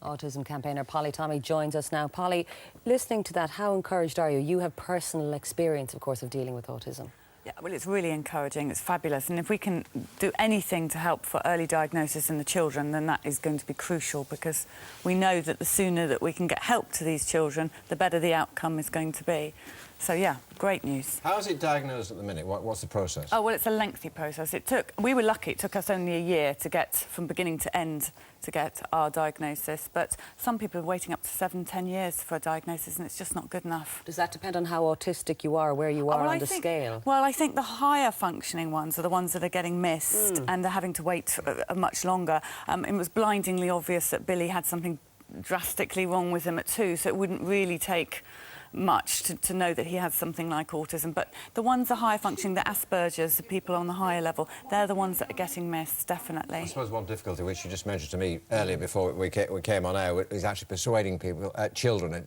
Autism campaigner Polly Tommy joins us now. Polly, listening to that, how encouraged are you? You have personal experience, of course, of dealing with autism. Yeah, well, it's really encouraging. It's fabulous. And if we can do anything to help for early diagnosis in the children, then that is going to be crucial, because we know that the sooner that we can get help to these children, the better the outcome is going to be. So, yeah, great news. How is it diagnosed at the minute? What's the process? Oh, well, it's a lengthy process. We were lucky. It took us only a year to get from beginning to end to get our diagnosis. But some people are waiting up to 7-10 years for a diagnosis, and it's just not good enough. Does that depend on how autistic you are, where you are on the scale? Well, I think the higher functioning ones are the ones that are getting missed and they're having to wait much longer. It was blindingly obvious that Billy had something drastically wrong with him at 2, so it wouldn't really take much to know that he had something like autism. But the ones that are higher functioning, the Asperger's, the people on the higher level, they're the ones that are getting missed, definitely. I suppose one difficulty, which you just mentioned to me earlier before we came on air, is actually persuading people, children,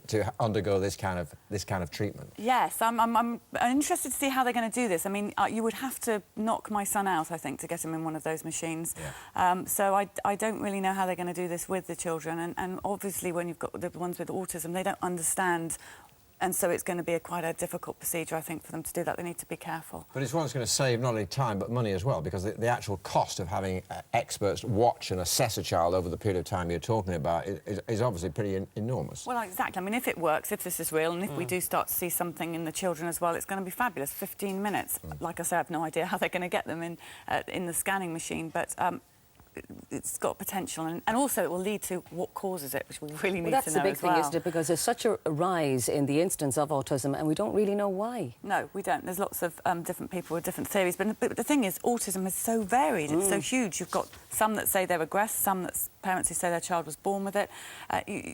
to undergo this kind of treatment. Yes, I'm interested to see how they're going to do this. I mean, you would have to knock my son out, I think, to get him in one of those machines. Yeah. So I don't really know how they're going to do this with the children. And obviously, when you've got the ones with autism, they don't understand. And so it's going to be quite a difficult procedure, I think, for them to do that. They need to be careful. But it's one that's going to save not only time but money as well, because the actual cost of having experts watch and assess a child over the period of time you're talking about is obviously pretty enormous. Well, exactly. I mean, if it works, if this is real, and if we do start to see something in the children as well, it's going to be fabulous. 15 minutes. Like I say, I have no idea how they're going to get them in the scanning machine, but it's got potential, and also it will lead to what causes it, which we really need to know as well. That's the big thing, isn't it? Because there's such a rise in the instance of autism, and we don't really know why. No, we don't. There's lots of different people with different theories, but the thing is, autism is so varied. It's so huge. You've got some that say they're regressed, some that's parents who say their child was born with it.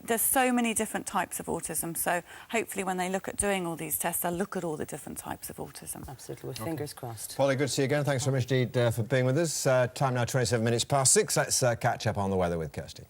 There's so many different types of autism, so hopefully when they look at doing all these tests, they'll look at all the different types of autism. Absolutely, with fingers crossed. Polly, good to see you again. Thanks so much indeed for being with us. Time now 27 minutes past 6. Let's catch up on the weather with Kirsty.